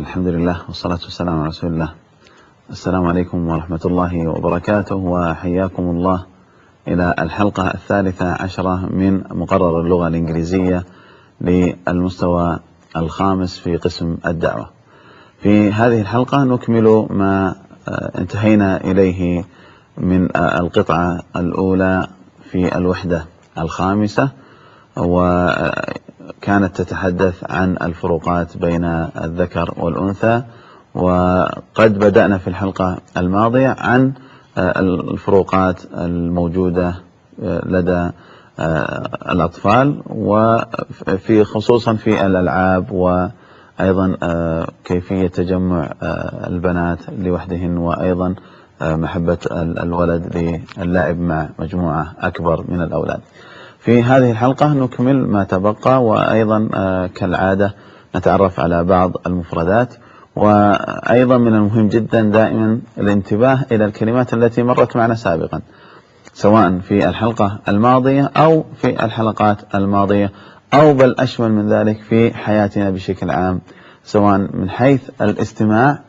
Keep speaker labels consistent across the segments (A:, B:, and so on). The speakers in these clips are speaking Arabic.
A: الحمد لله والصلاة والسلام على رسول الله. السلام عليكم ورحمة الله وبركاته، وحياكم الله إلى الحلقة 13 من مقرر اللغة الإنجليزية للمستوى الخامس في قسم الدعوة. في هذه الحلقة نكمل ما انتهينا إليه من القطعة الأولى في الوحدة الخامسة، وكانت تتحدث عن الفروقات بين الذكر والأنثى، وقد بدأنا في الحلقة الماضية عن الفروقات الموجودة لدى الأطفال، وفي خصوصا في الألعاب، وأيضا كيفية تجمع البنات لوحدهن، وأيضا محبة الولد للعب مع مجموعة أكبر من الأولاد. في هذه الحلقة نكمل ما تبقى، وأيضا كالعادة نتعرف على بعض المفردات. وأيضا من المهم جدا دائما الانتباه إلى الكلمات التي مرت معنا سابقا، سواء في الحلقة الماضية أو في الحلقات الماضية، أو بل أشمل من ذلك في حياتنا بشكل عام، سواء من حيث الاستماع،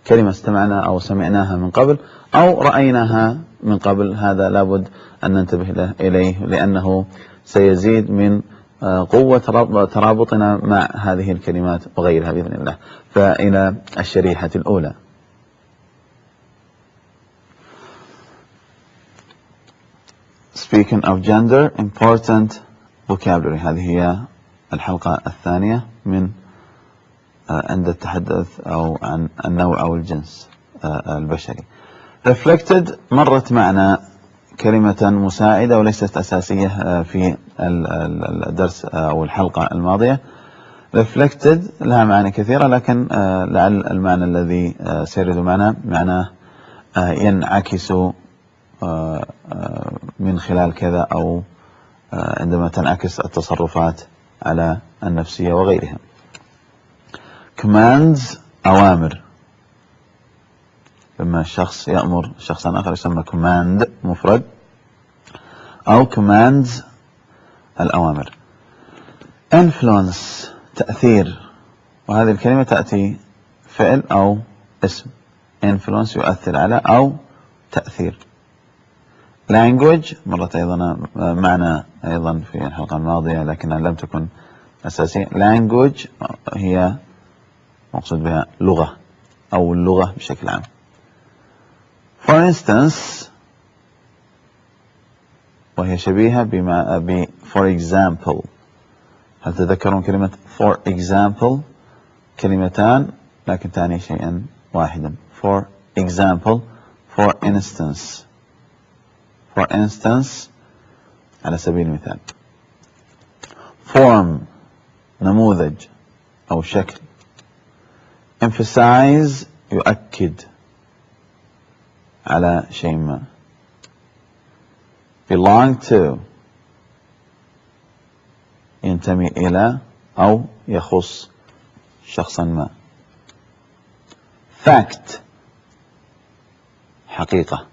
A: كلمة استمعنا أو سمعناها من قبل أو رأيناها من قبل. هذا لابد أن ننتبه إليه، لأنه سيزيد من قوة ترابطنا مع هذه الكلمات وغيرها بإذن الله. فإلى الشريحة الأولى. Speaking of gender, important vocabulary. هذه هي الحلقة الثانية من عند التحدث أو عن النوع أو الجنس البشري. Reflected مرت معنا كلمة مساعدة وليست أساسية في الدرس أو الحلقة الماضية. Reflected لها معاني كثيرة، لكن لعل المعنى الذي سيرد معنا معناه ينعكس من خلال كذا، أو عندما تنعكس التصرفات على النفسية وغيرها. Commands أوامر، لما الشخص يأمر شخصا آخر يسمى command مفرد، أو commands الأوامر. Influence تأثير، وهذه الكلمة تأتي فعل أو اسم. influence يؤثر على أو تأثير. Language مرت أيضا معنا أيضا في الحلقة الماضية لكنها لم تكن أساسية. Language هي مقصود بها لغة أو اللغة بشكل عام. For instance وهي شبيهة ب for example. هل تذكرون كلمة for example؟ كلمتان لكن تعني شيئا واحدا. For example، for instance. For instance على سبيل المثال. Form نموذج أو شكل. Emphasize يؤكد على شيء ما. Belong to ينتمي إلى أو يخص شخصا ما. Fact حقيقة.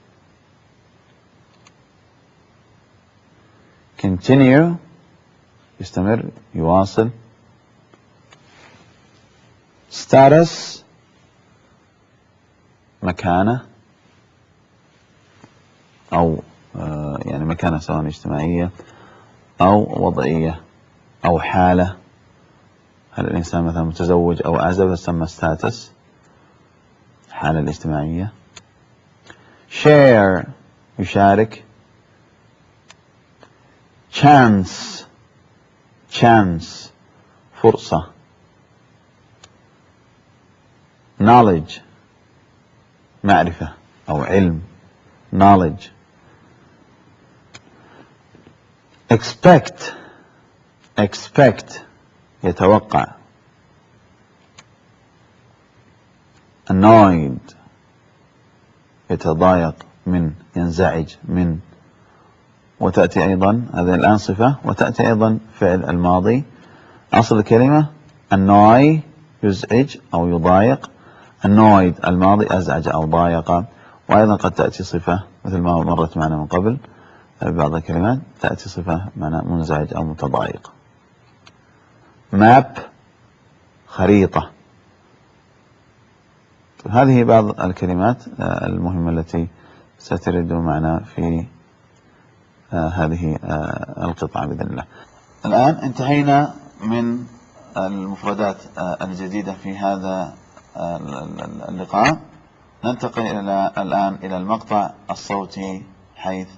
A: Continue يستمر يواصل. Status مكانة أو يعني مكانة سواء اجتماعية أو وضعية أو حالة. هل الإنسان مثلا متزوج أو أعزب تسمى status، حالة الاجتماعية. Share يشارك. Chance فرصة. Knowledge معرفة أو علم. Knowledge. Expect يتوقع. Annoyed يتضايق من، ينزعج من. وتأتي أيضا هذه الآن صفة، وتأتي أيضا فعل الماضي. أصل الكلمة annoy يزعج أو يضايق. annoyed الماضي أزعج أو ضايق. وأيضا قد تأتي صفة مثل ما مرت معنا من قبل بعض الكلمات، تأتي صفة معنى منزعج أو متضايق. map خريطة. هذه بعض الكلمات المهمة التي سترد معنا في هذه القطعة بإذن الله. الآن انتهينا من المفردات الجديدة في هذا اللقاء. ننتقل الآن إلى المقطع الصوتي، حيث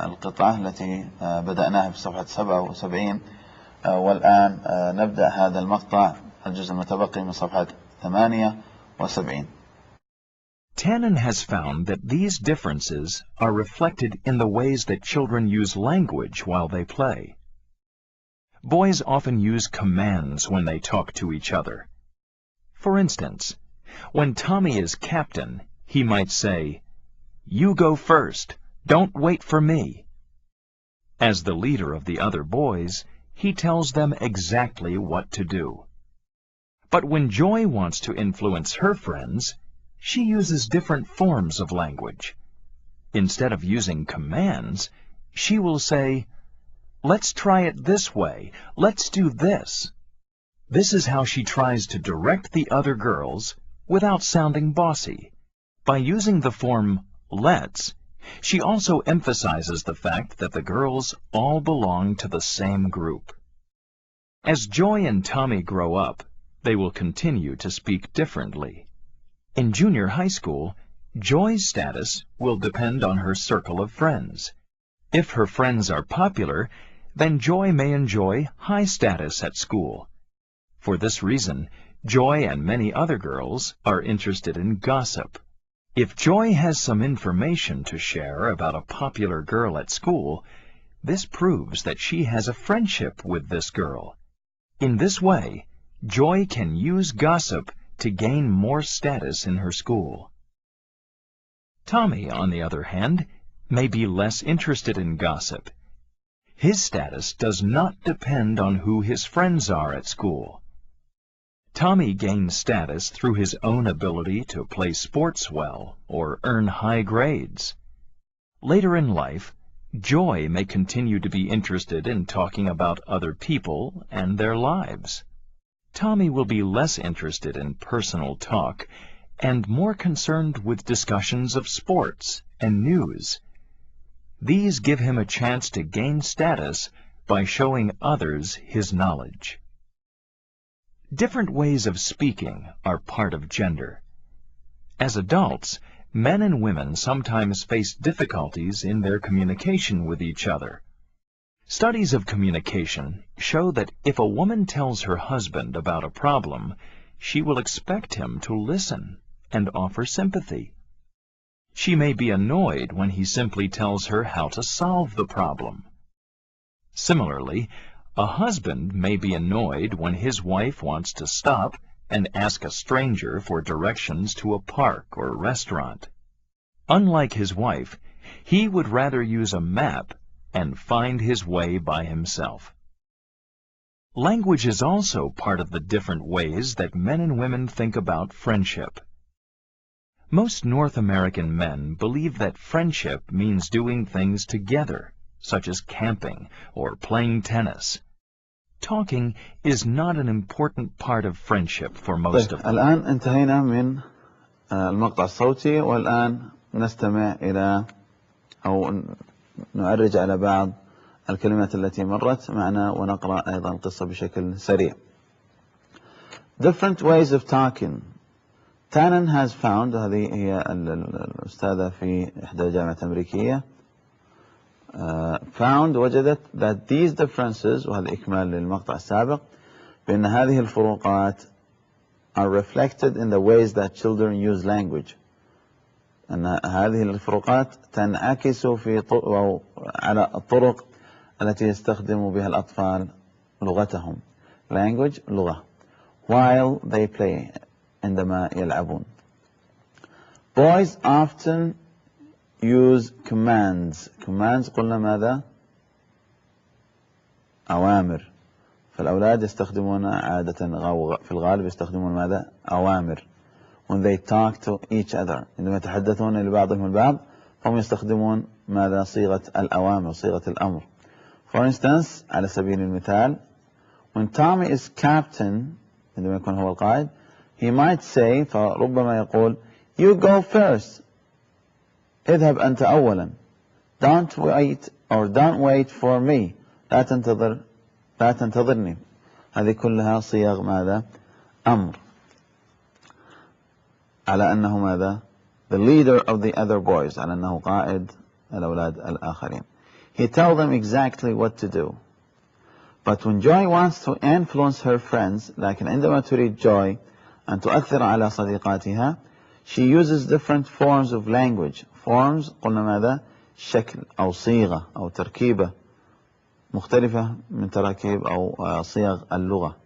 A: القطعة التي بدأناها في صفحة 77، والآن نبدأ هذا المقطع الجزء المتبقي من صفحة 78.
B: Tannen has found that these differences are reflected in the ways that children use language while they play. Boys often use commands when they talk to each other. For instance, when Tommy is captain, he might say, "You go first. Don't wait for me." As the leader of the other boys, he tells them exactly what to do. But when Joy wants to influence her friends, she uses different forms of language. Instead of using commands, she will say, "Let's try it this way. Let's do this." This is how she tries to direct the other girls without sounding bossy. By using the form let's, she also emphasizes the fact that the girls all belong to the same group. As Joy and Tommy grow up, they will continue to speak differently. In junior high school, Joy's status will depend on her circle of friends. If her friends are popular, then Joy may enjoy high status at school. For this reason, Joy and many other girls are interested in gossip. If Joy has some information to share about a popular girl at school, this proves that she has a friendship with this girl. In this way, Joy can use gossip to gain more status in her school. Tommy, on the other hand, may be less interested in gossip. His status does not depend on who his friends are at school. Tommy gains status through his own ability to play sports well or earn high grades. Later in life, Joy may continue to be interested in talking about other people and their lives. Tommy will be less interested in personal talk and more concerned with discussions of sports and news. These give him a chance to gain status by showing others his knowledge. Different ways of speaking are part of gender. As adults, men and women sometimes face difficulties in their communication with each other. Studies of communication show that if a woman tells her husband about a problem, she will expect him to listen and offer sympathy. She may be annoyed when he simply tells her how to solve the problem. Similarly, a husband may be annoyed when his wife wants to stop and ask a stranger for directions to a park or restaurant. Unlike his wife, he would rather use a map and find his way by himself. Language is also part of the different ways that men and women think about friendship. Most North American men believe that friendship means doing things together, such as camping or playing tennis. Talking is not an important part of friendship for most of them.
A: الآن انتهينا من المقطع الصوتي، والآن نستمع إلى أو نعرج على بعض الكلمات التي مرت معنا ونقرأ أيضا القصة بشكل سريع. Different ways of talking. Tannen has found، هذه هي الأستاذة في إحدى الجامعات الأمريكية، found وجدت that these differences، وهذا إكمال للمقطع السابق، بأن هذه الفروقات are reflected in the ways that children use language. أن هذه الفروقات تنعكس على الطرق التي يستخدم بها الأطفال لغتهم. language لغة. while they play، عندما يلعبون. boys often use commands. commands قلنا ماذا؟ أوامر. فالأولاد يستخدمون عادة في الغالب يستخدمون ماذا؟ أوامر. when they talk to each other، عندما يتحدثون لبعضهم البعض هم يستخدمون ماذا؟ صيغة الأوامر، صيغة الأمر. for instance، على سبيل المثال، when Tommy is captain، عندما يكون هو القائد، he might say, فربما يقول, you go first, اذهب أنت أولا, don't wait for me, لا تنتظرني. هذه كلها صيغ ماذا؟ أمر، على أنه ماذا؟ the leader of the other boys، على أنه قائد الأولاد الآخرين. He tells them exactly what to do. But when Joy wants to influence her friends، لكن عندما تريد Joy أن تؤثر على صديقاتها، she uses different forms of language. forms قلنا ماذا؟ شكل أو صيغة أو تركيبة مختلفة من تراكيب أو صيغ اللغة.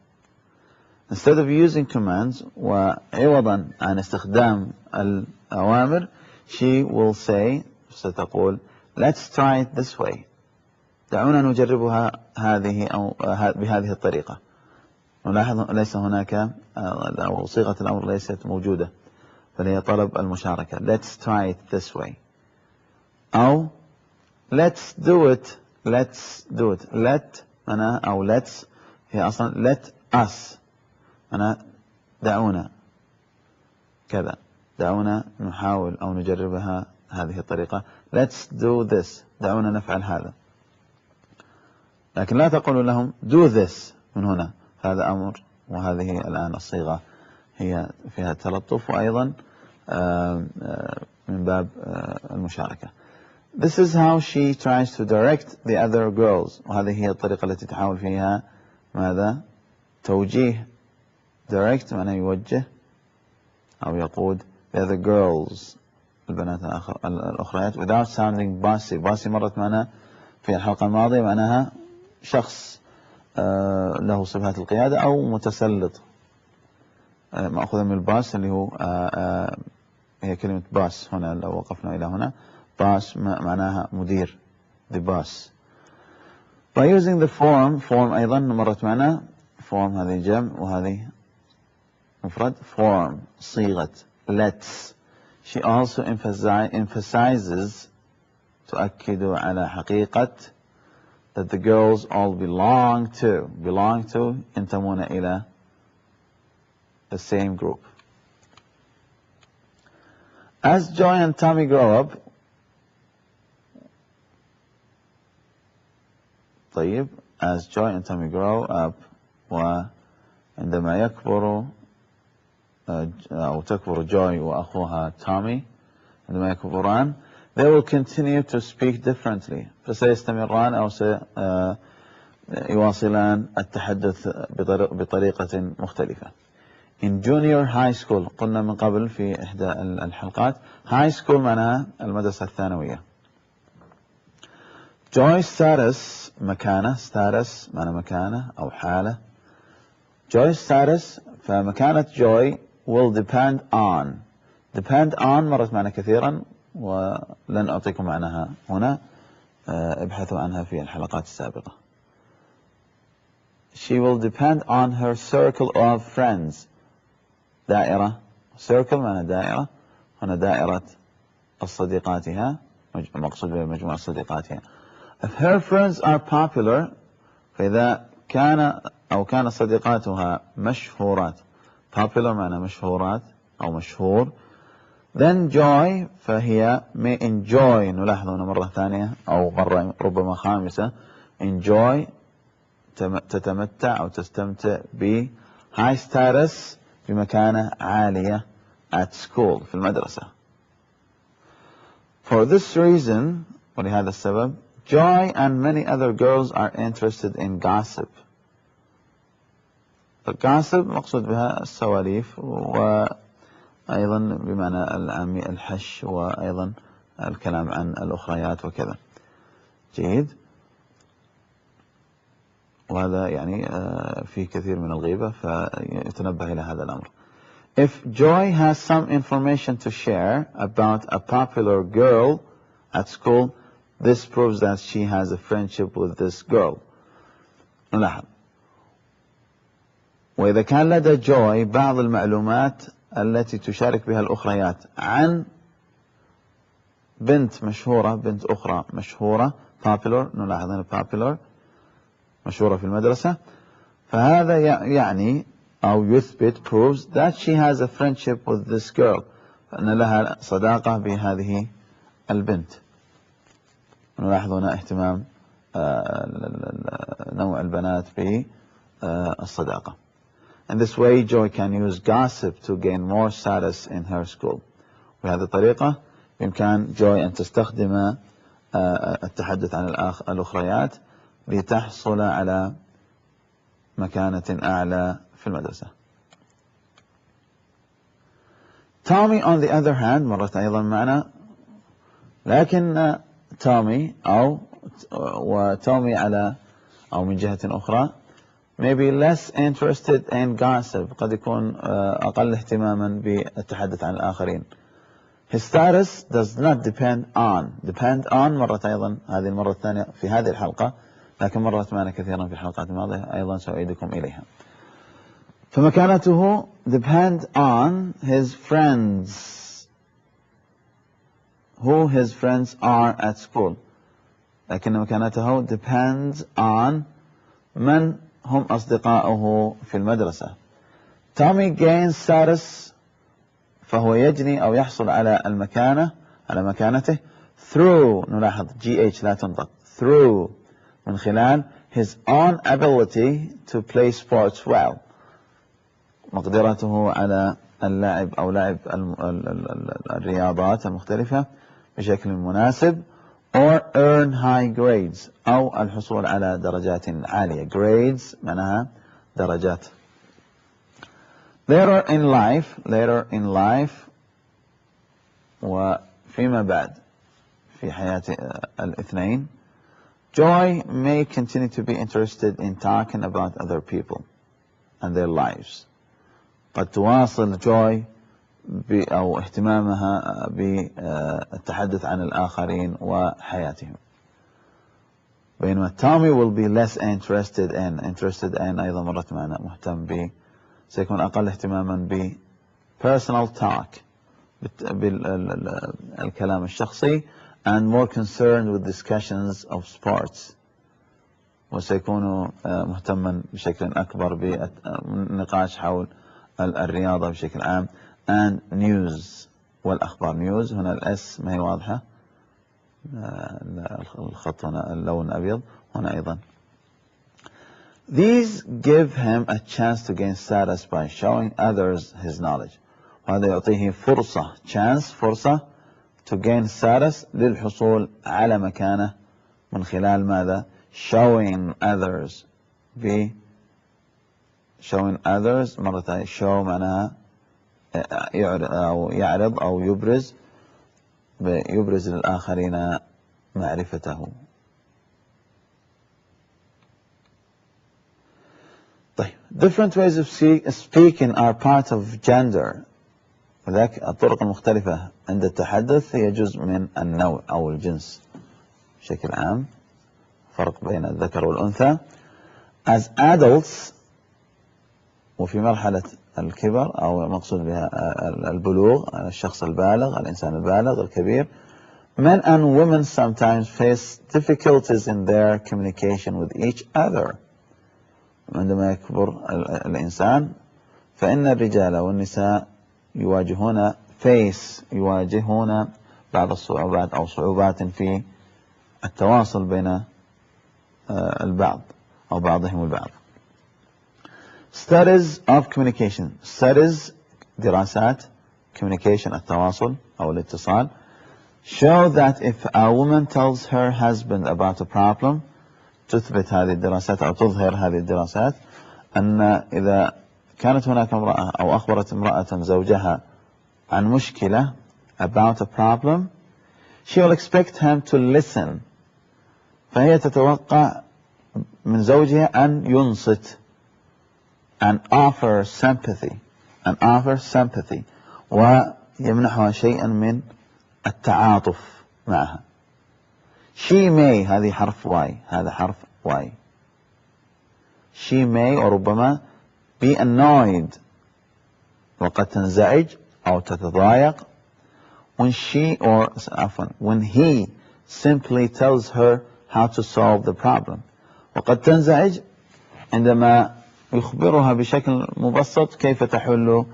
A: Instead of using commands، وعوضا عن استخدام الأوامر، she will say، ستقول let's try it this way، دعونا نجربها بهذه الطريقة. نلاحظ ليس هناك أو صيغة الأمر ليست موجودة، بل هي طلب المشاركة. let's try it this way، أو let's do it. let معناها أو let's هي أصلا let us، معناها دعونا كذا، دعونا نحاول أو نجربها هذه الطريقة. let's do this، دعونا نفعل هذا. لكن لا تقول لهم do this من هنا، هذا أمر، وهذه الآن الصيغة هي فيها تلطف، وأيضا من باب المشاركة. This is how she tries to direct the other girls، وهذه هي الطريقة التي تحاول فيها ماذا؟ توجيه. direct معناه يوجه أو يقود the other girls، البنات الأخريات، without sounding bossy. bossy مرت معنا في الحلقة الماضية، معناها شخص له صفات القيادة أو متسلط، مأخوذة من الباس اللي هو هي كلمة باس. هنا لو وقفنا إلى هنا، باس معناها مدير، the boss. by using the form أيضا مرت معنا، form هذه جمع وهذه مفرد. form صيغة let's. she also emphasizes تؤكد على حقيقة that the girls all belong to ينتمون إلى the same group. as Joy and Tommy grow up، طيب as Joy and Tommy grow up، وعندما يكبروا أو تكبر جوي وأخوها تومي، عندما يكبران they will continue to speak differently، فسيستمران أو سيواصلان التحدث بطريقة مختلفة. in junior high school، قلنا من قبل في إحدى الحلقات high school معناها المدرسة الثانوية. joy status مكانة، status معنى مكانة أو حالة. joy status، فمكانة joy will depend on مرت معنا كثيرا ولن أعطيكم معناها هنا، ابحثوا عنها في الحلقات السابقة. she will depend on her circle of friends، دائرة، circle معنى دائرة، هنا دائرة صديقاتها، مقصود بمجموعة صديقاتها. if her friends are popular، فإذا كان صديقاتها مشهورات، popular معنى مشهورات أو مشهور، then joy فهي may enjoy. نلاحظ هنا مرة ثانية أو مرة ربما خامسة، enjoy تتمتع أو تستمتع ب high status بمكانة عالية at school في المدرسة. for this reason، ولهذا السبب، Joy and many other girls are interested in gossip. الgossip مقصود بها السواليف، وأيضا بمعنى العامي الحش، وأيضا الكلام عن الأخريات وكذا. جيد، وهذا يعني فيه كثير من الغيبة، فيتنبه إلى هذا الأمر. if Joy has some information to share about a popular girl at school، this proves that she has a friendship with this girl. نلاحظ، وإذا كان لدى جوي بعض المعلومات التي تشارك بها الأخريات عن بنت مشهورة، بنت أخرى مشهورة، popular، نلاحظ هنا popular مشهورة في المدرسة، فهذا يعني أو يثبت proves that she has a friendship with this girl. فإن لها صداقة بهذه البنت. نلاحظ هنا اهتمام نوع البنات بالصداقة. In this way, Joy can use gossip to gain more status in her school. بهذه الطريقة بإمكان جوي أن تستخدم التحدث عن الأخريات لتحصل على مكانة أعلى في المدرسة. Tommy on the other hand مرت أيضا معنا، لكن تومي وتومي على أو من جهة أخرى maybe less interested in gossip، قد يكون أقل اهتماما بالتحدث عن الآخرين. His status does not depend on مرت أيضا هذه المرة الثانية في هذه الحلقة، لكن مرت معنا كثيرا في الحلقات الماضية أيضا سأعيدكم إليها. فمكانته depend on his friends, who his friends are at school، لكن مكانته depends on من هم أصدقاؤه في المدرسة. Tommy gains status، فهو يجني أو يحصل على المكانة على مكانته through، نلاحظ GH لا تنطق، through من خلال his own ability to play sports well، مقدرته على اللعب أو لعب الرياضات المختلفة بشكل مناسب، or earn high grades أو الحصول على درجات عالية. grades معناها درجات. later in life وفيما بعد في حياة الاثنين Joy may continue to be interested in talking about other people and their lives. قد تواصل Joy أو اهتمامها بالتحدث عن الآخرين وحياتهم، بينما Tommy will be less interested in أيضا مرت معنا مهتم ب، سيكون أقل اهتماما ب personal talk بالكلام الشخصي and more concerned with discussions of sports، وسيكون مهتما بشكل أكبر بالنقاش حول الرياضة بشكل عام and news والأخبار. news هنا الأس ما هي واضحة، الخط هنا اللون أبيض هنا أيضا. These give him a chance to gain status by showing others his knowledge، وهذا يعطيه فرصة فرصة to gain status للحصول على مكانة من خلال ماذا؟ showing others showing others مرة ثانية show معناها يعرض أو يبرز للآخرين معرفته. طيب different ways of speaking are part of gender، وذلك الطرق المختلفة عند التحدث هي جزء من النوع أو الجنس بشكل عام، فرق بين الذكر والأنثى. as adults وفي مرحلة الكبر أو مقصود بها البلوغ، الشخص البالغ، الإنسان البالغ الكبير. men and women sometimes face difficulties in their communication with each other. عندما يكبر الإنسان فإن الرجال والنساء يواجهون بعض الصعوبات أو صعوبات في التواصل بين البعض أو بعضهم البعض. studies of communication، studies دراسات، communication التواصل أو الاتصال، show that if a woman tells her husband about a problem، تثبت هذه الدراسات أو تظهر هذه الدراسات أن إذا كانت هناك امرأة أو أخبرت امرأة زوجها عن مشكلة about a problem، she will expect him to listen، فهي تتوقع من زوجها أن ينصت and offer sympathy ويمنحها شيئا من التعاطف معها. she may هذه حرف Y، هذا حرف Y. she may وربما be annoyed وقد تنزعج أو تتضايق when he simply tells her how to solve the problem، وقد تنزعج عندما يخبرها بشكل مبسط كيف تحل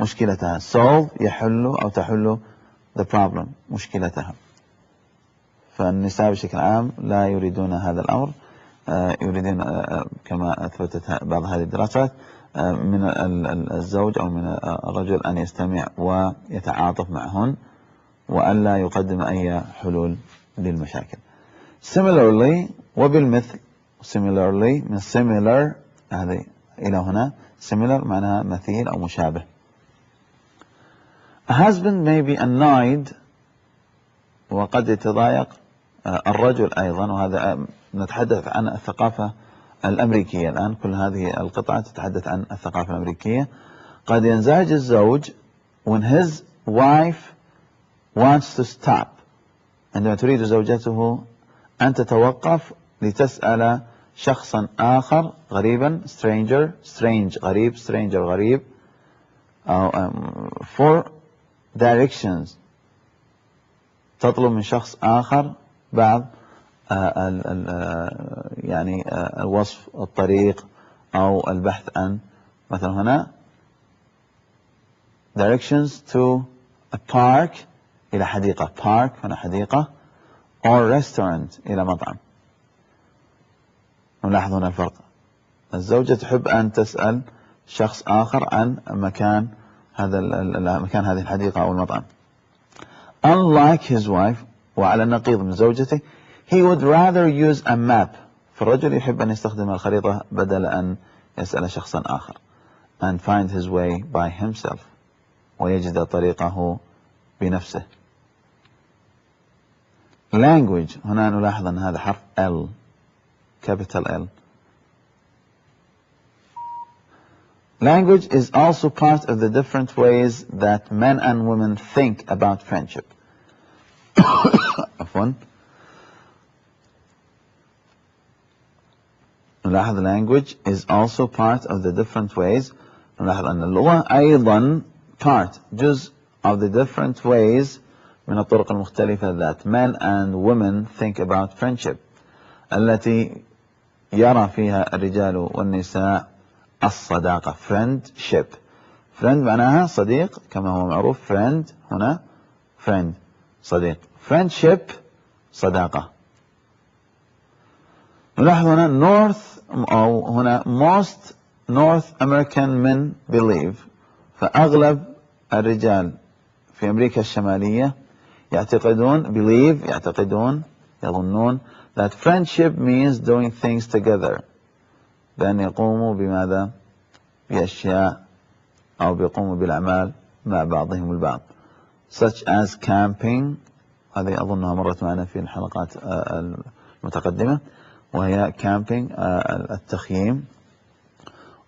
A: مشكلتها. solve يحل أو تحل the problem مشكلتها. فالنساء بشكل عام لا يريدون هذا الأمر، يريدون كما أثبتت بعض هذه الدراسات من الزوج أو من الرجل أن يستمع ويتعاطف معهن وألا يقدم أي حلول للمشاكل. similarly وبالمثل، similarly من similar هذه إلى هنا، similar معناها مثيل أو مشابه. A husband may be annoyed وقد يتضايق الرجل أيضا، وهذا نتحدث عن الثقافة الأمريكية الآن، كل هذه القطعة تتحدث عن الثقافة الأمريكية. قد ينزعج الزوج when his wife wants to stop، عندما تريد زوجته أن تتوقف لتسأل شخصا آخر غريبا، strange غريب، stranger غريب، أو for directions، تطلب من شخص آخر بعض يعني وصف الطريق أو البحث عن، مثلا هنا directions to a park إلى حديقة، park هنا حديقة، or restaurant إلى مطعم. نلاحظ هنا الفرق، الزوجة تحب أن تسأل شخص آخر عن مكان مكان هذه الحديقة أو المطعم. unlike his wife، وعلى النقيض من زوجته، he would rather use a map، فالرجل يحب أن يستخدم الخريطة بدل أن يسأل شخصا آخر، and find his way by himself، ويجد طريقه بنفسه. language هنا نلاحظ أن هذا حرف L capital L. language is also part of the different ways that men and women think about friendship. عفوا، نلاحظ language is also part of the different ways، نلاحظ أن اللغة أيضا part جزء of the different ways من الطرق المختلفة that men and women think about friendship، التي يرى فيها الرجال والنساء الصداقة، friendship. friend معناها صديق كما هو معروف، friend هنا friend صديق، friendship صداقة. نلاحظ هنا north أو هنا most North American men believe، فأغلب الرجال في أمريكا الشمالية يعتقدون يظنون that friendship means doing things together، بأن يقوموا بماذا؟ بأشياء أو بيقوموا بالأعمال مع بعضهم البعض، such as camping، هذه أظنها مرت معنا في الحلقات المتقدمة، وهي camping التخييم،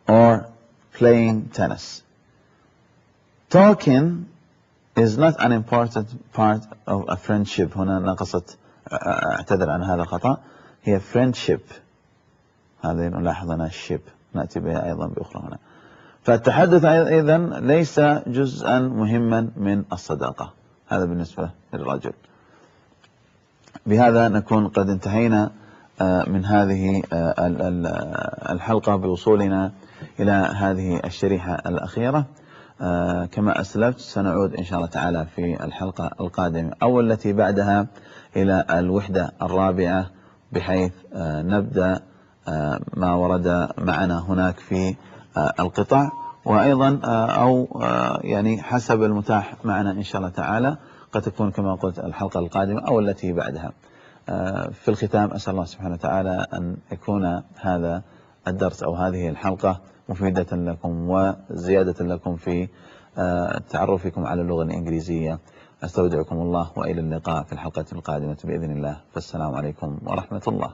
A: or playing tennis. talking is not an important part of a friendship، هنا نقصت، اعتذر عن هذا الخطأ، هي friendship، هذه نلاحظ هنا ship نأتي بها أيضا بأخرى هنا. فالتحدث أيضا ليس جزءا مهما من الصداقة، هذا بالنسبة للرجل. بهذا نكون قد انتهينا من هذه الحلقة بوصولنا إلى هذه الشريحة الأخيرة. كما أسلفت سنعود إن شاء الله تعالى في الحلقة القادمة أو التي بعدها إلى الوحدة الرابعة، بحيث نبدأ ما ورد معنا هناك في القطع، وأيضا أو يعني حسب المتاح معنا إن شاء الله تعالى، قد تكون كما قلت الحلقة القادمة أو التي بعدها. في الختام أسأل الله سبحانه وتعالى أن يكون هذا الدرس أو هذه الحلقة مفيدة لكم وزيادة لكم في تعرفكم على اللغة الإنجليزية. أستودعكم الله وإلى اللقاء في الحلقة القادمة بإذن الله، فالسلام عليكم ورحمة الله.